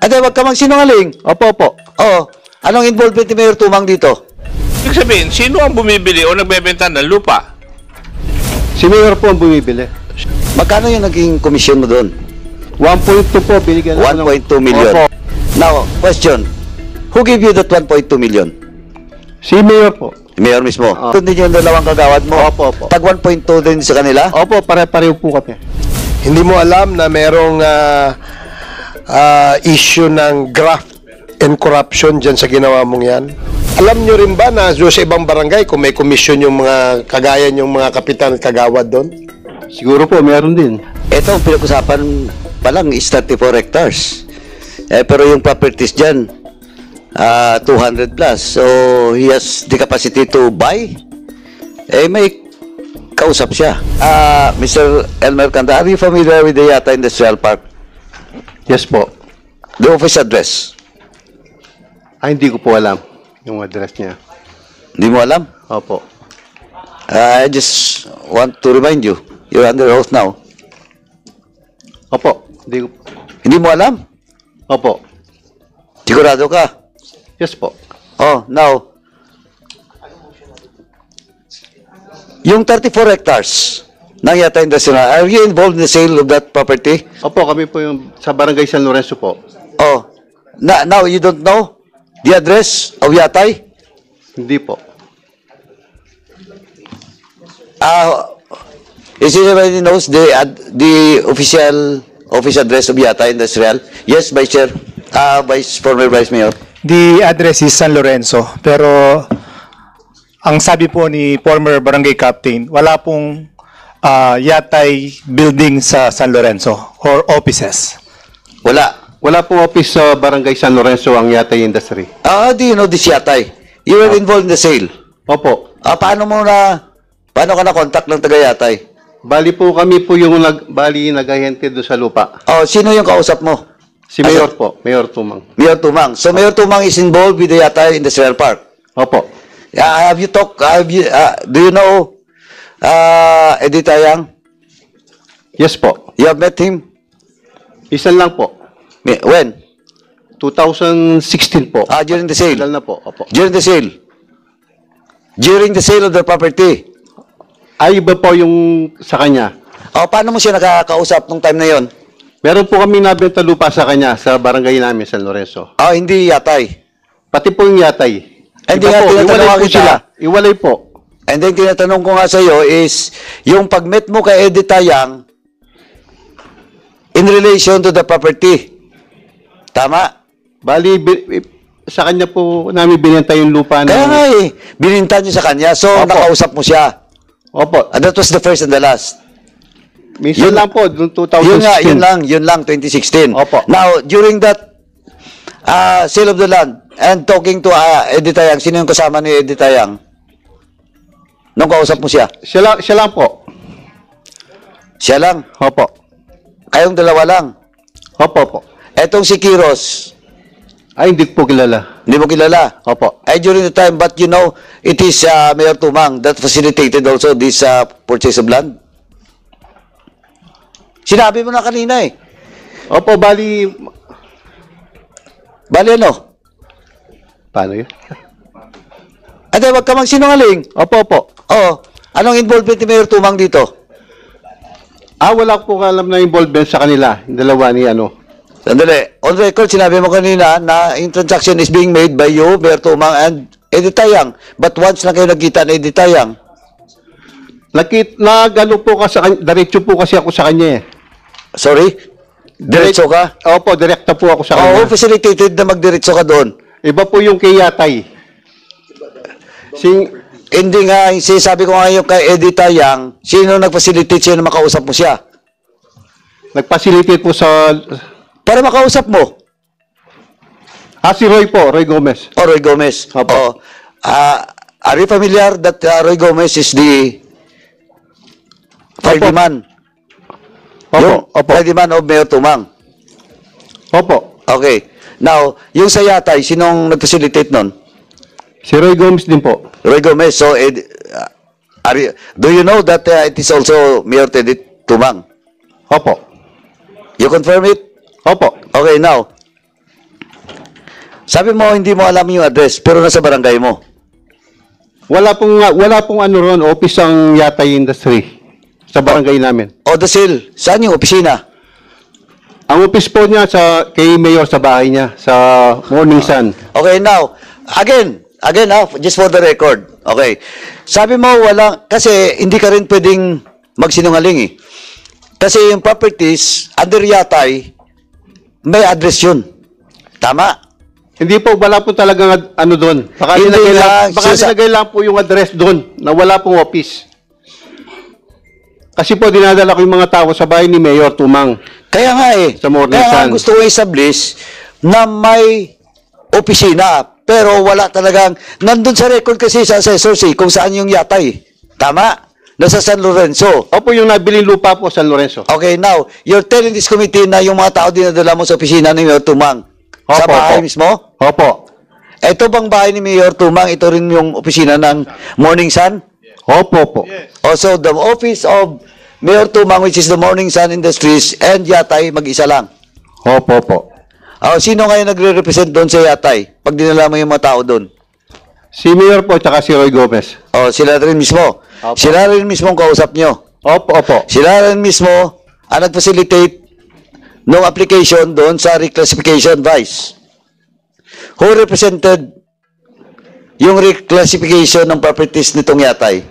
Ate, wag ka magsinungaling. Opo, opo. Oo. Anong involvement ni Mayor Tumang dito? Ibig sabihin, sino ang bumibili o nagbebenta ng lupa? Si Mayor po ang bumibili. Magkano yung naging komisyon mo doon? 1.2 po, binigyan ako ng... 1.2 million. Opo. Now, question. Who gave you that 1.2 million? Si Mayor po. Mayor mismo. Oo. Ito din yung dalawang kagawad mo. Opo, opo. Tag 1.2 din sa kanila? Opo, pare-pareho po kami. Hindi mo alam na merong issue ng graft and corruption dyan sa ginawa mong yan? Alam nyo rin ba na sa ibang barangay kung may komisyon yung mga kagaya yung mga kapitan at kagawad doon? Siguro po, meron din. Ito, ang pinag-usapan pa lang is 34 hectares. Pero yung properties dyan, 200 plus. So, he has the capacity to buy. May kausap siya. Mr. Elmer Canda, are you familiar with the Yata Industrial Park? Yes po. The office address? Hindi ko po alam yung address niya. Hindi mo alam? Opo. I just want to remind you, you're under oath now. Opo. Hindi ko... Hindi mo alam? Opo. Sigurado ka? Yes po. Oh, now, yung 34 hectares ng Yata Industrial, are you involved in the sale of that property? Opo, kami po yung sa Barangay San Lorenzo po. Oh, now you don't know the address of Yatay? Hindi po. Is anybody knows the official office address of Yata Industrial? Yes, Vice Chair. Former Vice Mayor. The address is San Lorenzo, pero ang sabi po ni former barangay captain, wala pong Yatay building sa San Lorenzo or offices. Wala. Wala pong office sa Barangay San Lorenzo ang Yatay Industry. Do you know this Yatay? You were involved in the sale. Opo. Paano ka na-contact ng taga Yatay? Bali po kami po yung nag-ahente doon sa lupa. Oh, sino yung kausap mo? Si Mayor po, Mayor Tumang. Mayor Tumang. So Mayor Tumang is involved with the Yatay Industrial Park. Opo. Have you talked, do you know Eddie Tayang? Yes po. You have met him? Isan lang po. When? 2016 po. During the sale? Ilan na po. Opo. During the sale? During the sale of the property? Ay, iba po yung sa kanya. Paano mo siya nakakausap nung time na yon? Meron po kami nabenta lupa sa kanya sa barangay namin, San Lorenzo. Hindi Yatay. Pati po yung Yatay. Hindi Iba nga, po, tinatanong iwalay po kita. sila. Iwalay po. And then tinatanong ko nga sa iyo is, yung pag-meet mo kay Eddie Tayang in relation to the property. Tama? Bali, sa kanya po namin binenta yung lupa Kaya na... nga bininta niyo sa kanya. So, Opo. nakausap mo siya. Opo. That was the first and the last. Minsan Yun- lang po, noong 2016. Yun lang, 2016. Opo. Now, during that sale of the land and talking to Eddie Tayang, sino yung kasama ni Eddie Tayang? Nung kausap mo siya? Siya lang po. Siya lang. Opo. Kayong dalawa lang. Opo po. Etong si Kiros, Ay, hindi ko po kilala. hindi mo kilala. Opo. During the time, but you know, it is Mayor Tumang that facilitated also this purchase of land. Sinabi mo na kanina eh. Opo, bali... Bali ano? Paano yun? Ate, wag ka magsinungaling. Opo, opo. Anong involvement ni Mayor Tumang dito? Wala po alam na involvement sa kanila. Yung dalawa ni ano. Sandali. On record, sinabi mo kanina na yung transaction is being made by you, Mayor Tumang, and Eddie Tayang. But once na kayo nagkita na Eddie Tayang. Nag-ano po ka sa kanya, diretso po kasi ako sa kanya eh. Sorry? Diretso ka? Opo, direkta po ako sa kanya. Facilitated na magdiretso ka doon. Iba po yung kay Yatay. Hindi nga, sabi ko nga yung kay Eddie Tayang, sino nag-facilitate siya na makausap mo siya? Nag-facilitate po sa... Para makausap mo. Si Roy po, Roy Gomez. Roy Gomez. Opo. Are you familiar that Roy Gomez is the party man? Opo, opo. Party man of Mayor Tumang. Opo. Okay. Now, yung sa Yatay, sinong nag-facilitate nun? Si Roy Gomez din po. Roy Gomez. So, do you know that it is also Mayor Tumang? Opo. You confirm it? Opo. Okay, now, Sabi mo, hindi mo alam yung address, pero nasa barangay mo. Wala pong ano ron, office ang Yatay Industry sa barangay namin. O, Dasil, saan yung opisina? Ang office po niya kay Mayor sa bahay niya, sa Morning Sun. Okay, now, again, just for the record. Okay. Sabi mo, kasi hindi ka rin pwedeng magsinungaling eh. Kasi yung properties, under Yatay, may address yun. Tama? Hindi po, wala po talagang ano doon. Baka Hindi nilagay lang po yung address doon na wala pong office. Kasi po, dinadala ko yung mga tao sa bahay ni Mayor Tumang. Kaya nga eh. Sa Morning Kaya nga Sun. gusto ko establish na may opisina, pero wala talagang, nandun sa record kasi sa assessors kung saan yung Yatay. Tama? Nasa San Lorenzo. Opo, yung nabiling lupa po sa San Lorenzo. Okay, now, you're telling this committee na yung mga tao dinadala mo sa opisina ni Mayor Tumang. Sa Opo, bahay opo. mismo? Opo. Ito bang bahay ni Mayor Tumang, ito rin yung opisina ng Morning Sun? Opo po. Also, the office of Mayor Tumang, which is the Morning Sun Industries, and Yatay, mag-isa lang. Opo po. Sino ngayon nagre-represent doon sa Yatay? Pag dinala mo yung mga tao doon? Si Mayor po, tsaka si Roy Gomez. Sila rin mismo. Opo. Sila rin mismo ang kausap nyo. Opo, opo. Sila rin mismo ang nag-facilitate ng application doon sa reclassification vice. Who represented yung reclassification ng properties nitong Yatay?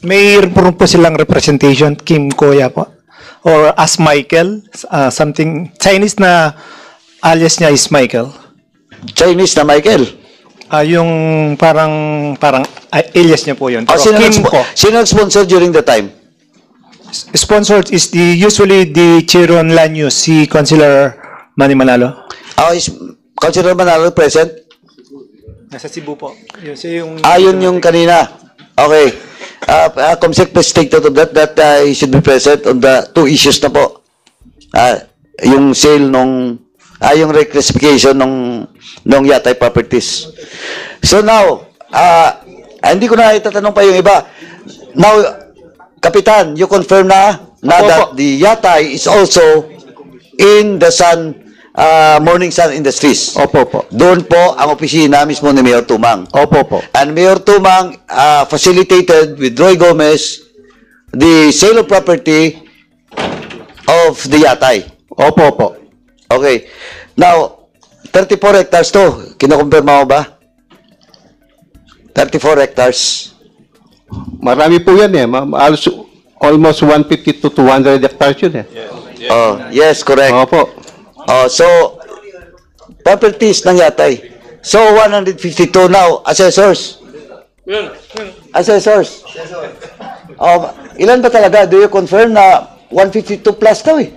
Mayroon po silang representation, Kim Koya po. Or as Michael, something, Chinese na alias niya is Michael. Chinese na Michael. Yung parang alias niya po yun. Pero Kim po. Sino nag-sponsor during the time? Sponsored is usually the Chiron Lanyus, si Councilor Manny Manalo. Is Councilor Manalo present? Nasa Cebu po. Yun Yun yung kanina. Okay. Comsec, please take note of that he should be present on the two issues na po. Yung sale yung reclassification nung Yatay properties. So now, hindi ko na itatanong pa yung iba. Now, Kapitan, you confirm na that the Yatay is also in the Morning Sun Industries. Opo po. Doon po ang opisina mismo ni Mayor Tumang. Opo po. And Mayor Tumang facilitated with Roy Gomez the sale of property of the Yatay. Opo po. Okay. Now, 34 hectares to. Kinukumpirma mo ba? 34 hectares. Marami po yan eh. Almost 150 to 200 hectares yun eh. Yes, correct. Opo. So, properties ng Yatay. So, 152 now. Assessors. Assessors. Ilan ba talaga? Do you confirm na 152 plus daw eh?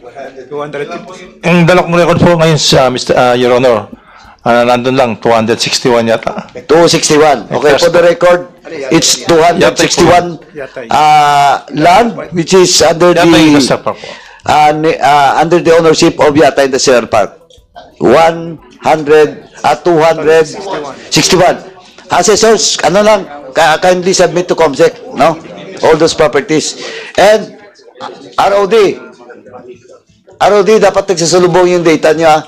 Ang dalak mo record po ngayon sa Your Honor, nandun lang, 261 yata. 261. Okay, for the record, it's 261 land which is under Yatay Industrial Park po. under the ownership of Yatay Industrial Park. 261. Assessors, kindly submit to COMSEC, no? All those properties. And ROD, dapat nagsasalubong yung data nyo, ha?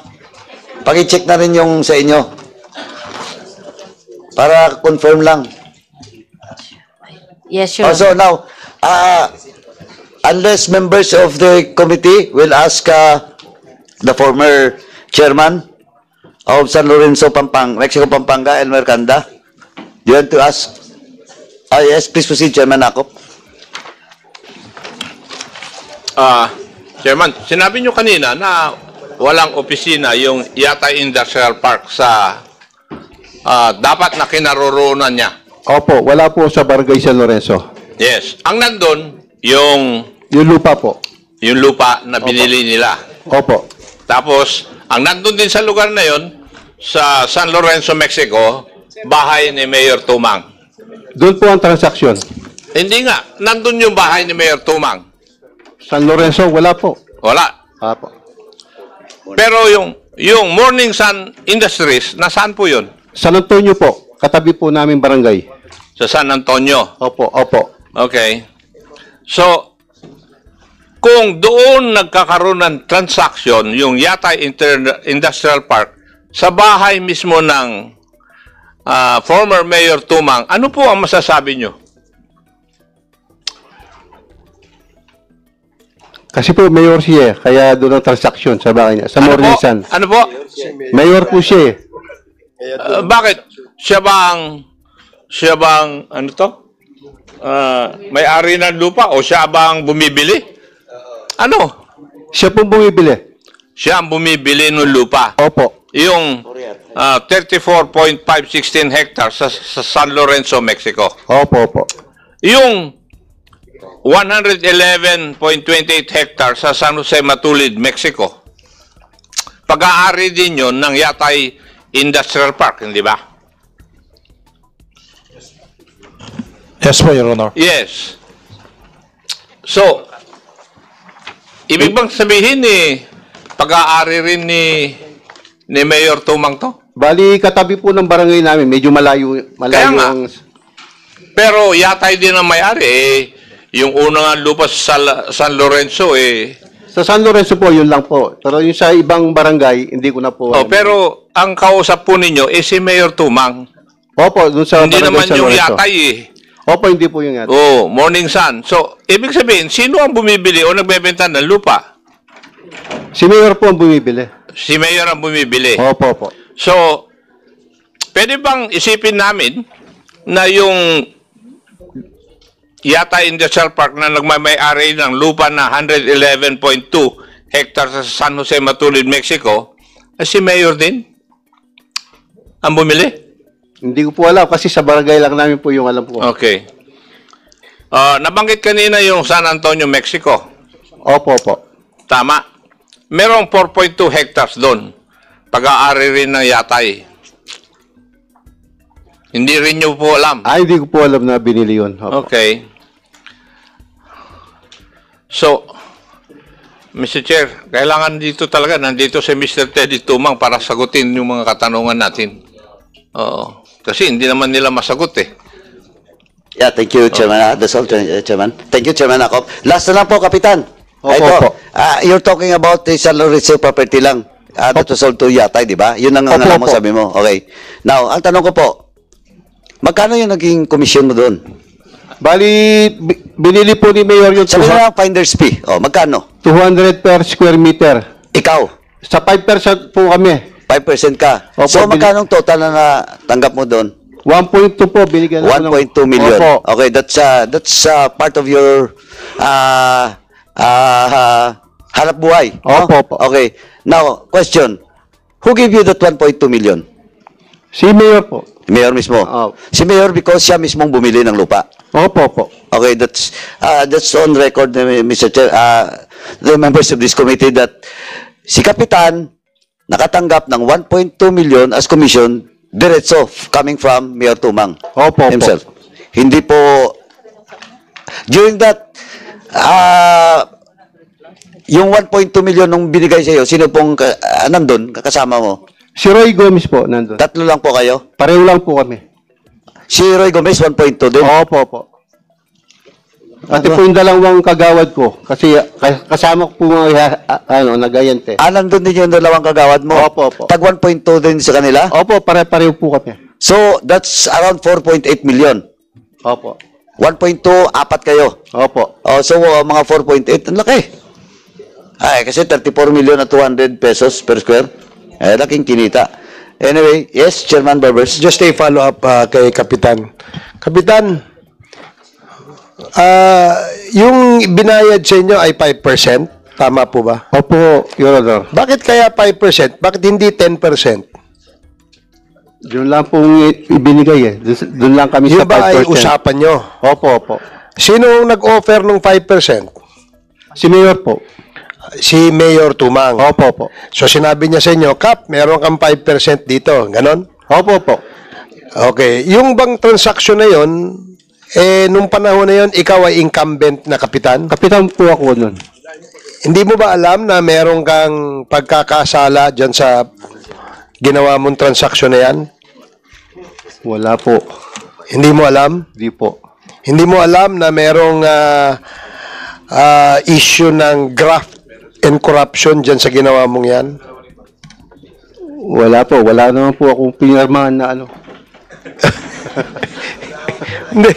Paki-check na rin yung sa inyo. Para confirm lang. Yes, sure. Also, now, unless members of the committee will ask the former chairman of San Lorenzo, Mexico, Pampanga, El Mercanda, do you want to ask? Yes, please proceed, Chairman Akop. Chairman, sinabi nyo kanina na walang opisina yung Yatay Industrial Park sa dapat na kinaroroonan niya. Opo, wala po sa Barangay San Lorenzo. Yes. Ang nandun, yung Yung lupa po. lupa na binili nila. Opo. Tapos, ang nandun din sa lugar na yon sa San Lorenzo, Mexico, bahay ni Mayor Tumang. Doon po ang transaksyon. Hindi nga, nandun yung bahay ni Mayor Tumang. San Lorenzo, wala po. Wala. Opo. Pero yung Morning Sun Industries, nasaan po yun? San Antonio po. Katabi po namin barangay. Sa San Antonio. Opo, opo. Okay. So, kung doon nagkakaroon ng transaction, yung Yatay Industrial Park, sa bahay mismo ng former Mayor Tumang, ano po ang masasabi nyo? Kasi po, mayor siya, kaya doon ang transaksyon sa bahay niya, sa Mornisan. Ano po? Mayor po siya. Bakit? Siya bang, ano to? May-ari ng lupa o siya bang bumibili? Ano? Siya po bumibili. Siya ang bumibili ng lupa. Opo. Yung 34.516 hectares sa San Lorenzo, Mexico. Opo, opo. Yung 111.28 hectares sa San Jose Matulid, Mexico. Pag-aari din yun ng Yatay Industrial Park, hindi ba? Yes po, Your Honor. Yes. So, ibig bang sabihin pag-aari rin ni Mayor Tumang to? Bali, katabi po ng barangay namin, medyo malayo Kaya nga. ang... Pero Yatay din ang may-ari yung unang lupa sa San Lorenzo Sa San Lorenzo po, yun lang po. Pero yung sa ibang barangay, hindi ko na po... pero ang kausap po ninyo si Mayor Tumang. Opo, dun sa Hindi barangay naman San yung Lorenzo. Yatay Opo, hindi po yung Yatay. Oh, Morning Sun. So, ibig sabihin, sino ang bumibili o nagbebenta ng lupa? Si Mayor po ang bumibili. Si Mayor ang bumibili. Opo, opo. So, pwede bang isipin namin na yung Yatay Industrial Park na nagmamay-ari ng lupa na 111.2 hectares sa San Jose Matulid, Mexico, si Mayor din ang bumili? Hindi ko po alam kasi sa barangay lang namin po yung alam ko. Okay. Nabanggit kanina yung San Antonio, Mexico. Opo, opo. Tama. Merong 4.2 hectares doon. Pag-aari rin ng Yatay. Hindi rin nyo po alam. Hindi ko po alam na binili yun. Opo. Okay. So, Mr. Chair, kailangan nandito si Mr. Teddy Tumang para sagutin yung mga katanungan natin. Oo. Kasi hindi naman nila masagot Yeah, thank you, Chairman. That's all, Chairman. Thank you, Chairman Akop. Last na lang po, Kapitan. Opo, Ito, opo. you're talking about the San Lorenzo property lang. That was sold to Yatay, di ba? Yun ang Opo, alam mo, opo. sabi mo. Okay. Now, ang tanong ko po, magkano yung naging commission mo doon? Bali, binili po ni Mayor yung Sabi na lang, finder's fee. Magkano? 200 per square meter. Ikaw, Sa 5% po kami. 5% ka. Opo, So, magkano total na natanggap mo doon? 1.2 po, binigyan ako ng- 1.2 million. Opo. Okay, that's part of your hanap buhay. no? Opo, opo. Okay. Now, question. Who gave you that 1.2 million? Si Mayor po. Mayor mismo. Opo. Si Mayor because siya mismong bumili ng lupa. Opo, opo. Okay, that's on record, Mr. Chair. The members of this committee that si Kapitan nakatanggap ng 1.2 million as commission diretso coming from Mayor Tumang Opo, opo. himself. Hindi po during that yung 1.2 million nung binigay sa iyo, sino pong nandun, kasama mo? Si Roy Gomez po, nandun. Tatlo lang po kayo? Pareho lang po kami. Si Roy Gomez, 1.2 din? Opo, opo. Pati po yung dalawang kagawad ko. Kasi kasama ko po mga nagayante. Nandun din yung dalawang kagawad mo? Opo, opo. Tag 1.2 din sa kanila? Opo, pareho po kami. So, that's around 4.8 million. Opo. 1.2, apat kayo. Opo. So, mga 4.8, ang laki. Ay, kasi 34 million at 200 pesos per square. Laking kinita. Anyway, yes, Chairman Barbers. Just a follow-up kay Kapitan. Kapitan, yung binayad sa inyo ay 5%. Tama po ba? Opo, Your Honor. Bakit kaya 5%? Bakit hindi 10%? Doon lang pong ibinigay Doon lang kami Yun sa 5%. ba ay usapan nyo? Opo, opo. Sino ang nag-offer ng 5%? Si Mayor po. Si Mayor Tumang. Opo, opo. So sinabi niya sa inyo, Kap, meron kang 5% dito. Ganon? Opo, opo. Okay. Yung bang transaksyon na yon, nung panahon na yon, ikaw ay incumbent na kapitan? Kapitan po ako nun. Hindi mo ba alam na meron kang pagkakasala dyan sa ginawa mong transaksyon na yan? Wala po. Hindi mo alam? Di po. Hindi mo alam na merong issue ng graft and corruption dyan sa ginawa mong yan? Wala po. Wala naman po akong pinirmahan na ano. Hindi.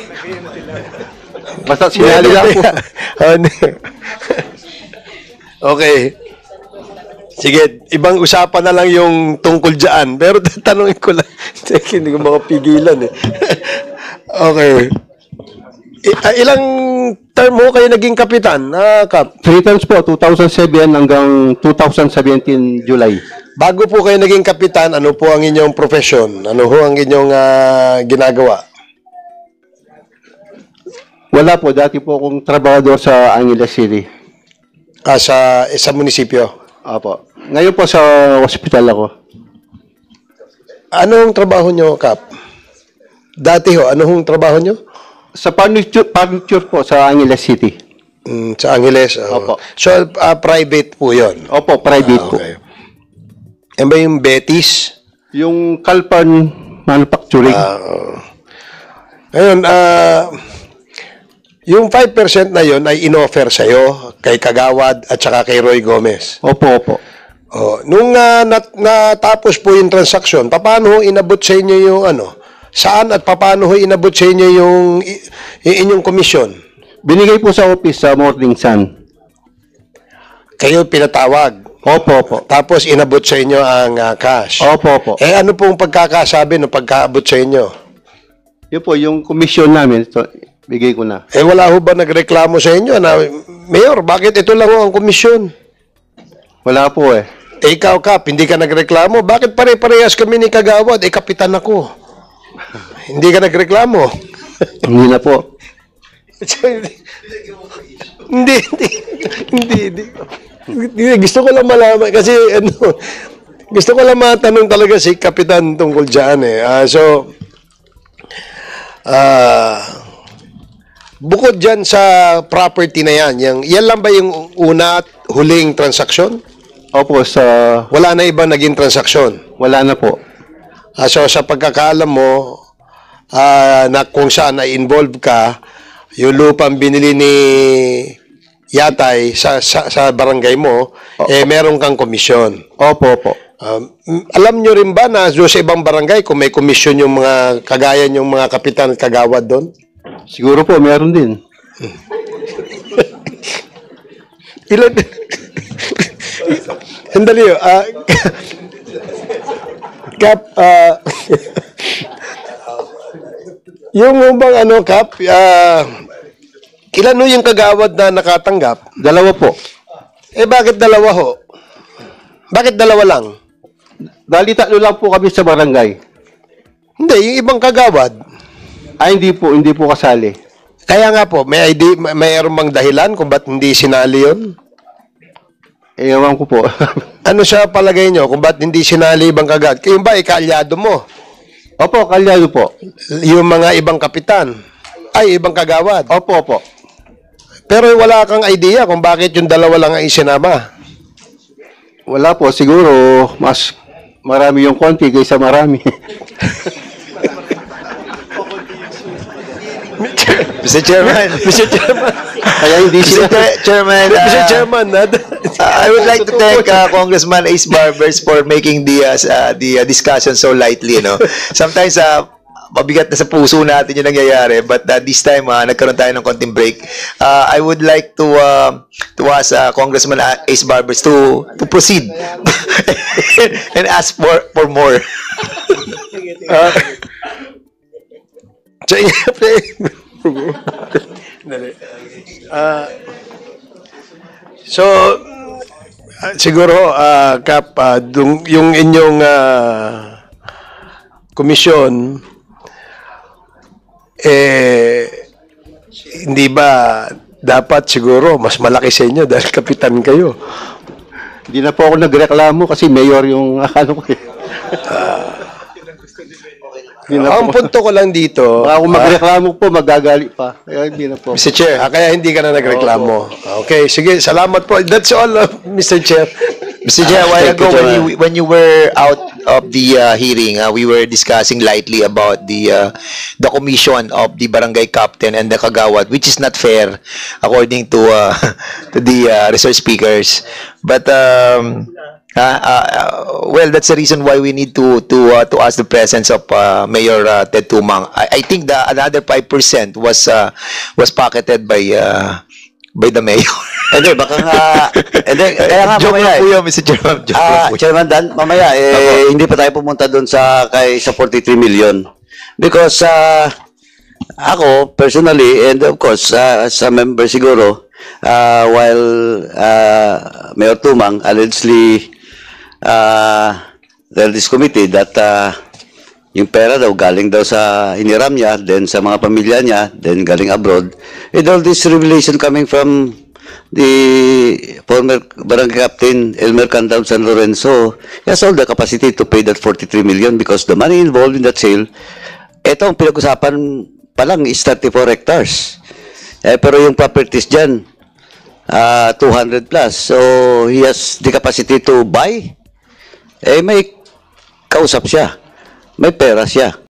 Basta sinali lang po. Hindi. Okay. Sige, ibang usapan na lang yung tungkol dyan. Pero tanongin ko lang. Hindi ko makapigilan eh. Okay. Ilang term mo kayo naging kapitan, Kap? 3 times po, 2007 hanggang 2017 July. Bago po kayo naging kapitan, ano po ang inyong profession? Ano ho ang inyong ginagawa? Wala po, dati po akong trabahador sa Angeles City. Sa munisipyo? Opo. Ngayon po sa hospital ako. Anong trabaho nyo, Kap? Dati ho, anong trabaho nyo? Sa furniture po sa Angeles City. Sa Angeles? Opo. So, private po yun? Opo, private po. Okay. Yan ba yung Betis? Yung Calpan Manufacturing. Ngayon, yung 5% na yon ay inoffer sa'yo kay Kagawad at saka kay Roy Gomez. Opo, opo. Nung natapos po yung transaksyon, paano ho inabot sa inyo yung ano? Saan at paano ho inabot sa inyo yung inyong komisyon? Binigay po sa office sa Morning Sun. Kayo pinatawag. Opo, opo. Tapos inabot sa inyo ang cash. Opo, opo. Ano pong pagkakasabi ng pagkaabot sa inyo? Yun po, yung commission namin, ito, bigay ko na. Wala ho ba nagreklamo sa inyo na, Mayor, bakit ito lang ho ang komisyon? Wala po eh. Ikaw, Kap, hindi ka nagreklamo. Bakit pare-parehas kami ni Kagawad? Kapitan ako. Hindi ka nagreklamo. Hindi na po. Hindi. Gusto ko lang malaman kasi gusto ko lang matanong talaga si Kapitan tungkol dyan eh. Bukod dyan sa property na yan lang ba yung una at huling transaksyon? Opo, Wala na ibang naging transaksyon? wala na po. So sa pagkakaalam mo, na kung saan ay involved ka, yung lupang binili ni Yatay sa barangay mo, meron kang komisyon. Opo, opo. Alam nyo rin ba na doon sa ibang barangay kung may komisyon yung mga kagaya yung mga kapitan at kagawad doon? Siguro po, meron din. Ilan? Sandali yun. Kap, yung bang Kap, ilan yung kagawad na nakatanggap? Dalawa po. Bakit dalawa ho? Bakit dalawa lang? Dali tatlo lang po kami sa barangay. Hindi, yung ibang kagawad. Hindi po kasali. Kaya nga po, mayroon bang dahilan kung ba't hindi sinali yun? Ewan ko po. Ano sa palagay nyo kung ba't hindi sinali ibang kagawad? Kayong ba, kaalyado mo? Opo, kalyado po. Yung mga ibang kapitan? Ibang kagawad? Opo, opo. Pero wala kang idea kung bakit yung dalawa lang ang isinama? Wala po, siguro mas marami yung konti kaysa marami. Mr. Chairman. Kaya hindi sila. Chairman, Mr. Chairman, I would like to thank Congressman Ace Barbers for making the discussion so lightly. Sometimes mabigat na sa puso natin yung nangyayari, but this time nagkaroon tayo ng konting break. I would like to ask Congressman Ace Barbers to proceed and ask for more. Siguro, Kap, yung inyong komisyon, hindi ba dapat siguro mas malaki sa inyo dahil kapitan kayo? Hindi na po ako nagreklamo kasi mayor yung ko eh. Ang punto ko lang dito, Baka kung magreklamo po, magagali pa. Kaya hindi na po. Mr. Chair. kaya hindi ka na nagreklamo. Okay, sige, salamat po. That's all, Mr. Chair. Mr. Chair, a while Thank you, ago Chairman. when you were out of the hearing, we were discussing lightly about the commission of the barangay captain and the kagawad, which is not fair according to the resource speakers. But Well, that's the reason why we need to ask the presence of Mayor Ted Tumang. I think the another 5% was pocketed by the mayor. Hindi, baka nga, hindi, kaya nga Joke mamaya lang po yun, Mr. Chairman. Joke lang po yun. Chairman Dan, mamaya, hindi pa tayo pumunta doon sa 43 million. Because, ako, personally, and of course, sa member siguro, while Mayor Tumang allegedly tell this committee that yung pera daw galing daw sa hiniram niya, then sa mga pamilya niya, then galing abroad. And all this revelation coming from the former barangay captain Elmer Candam San Lorenzo, he has all the capacity to pay that 43 million because the money involved in that sale, ito ang pinag-usapan pa lang is 34 hectares. Pero yung properties dyan, 200 plus. So, he has the capacity to buy. May kausap siya. May pera siya.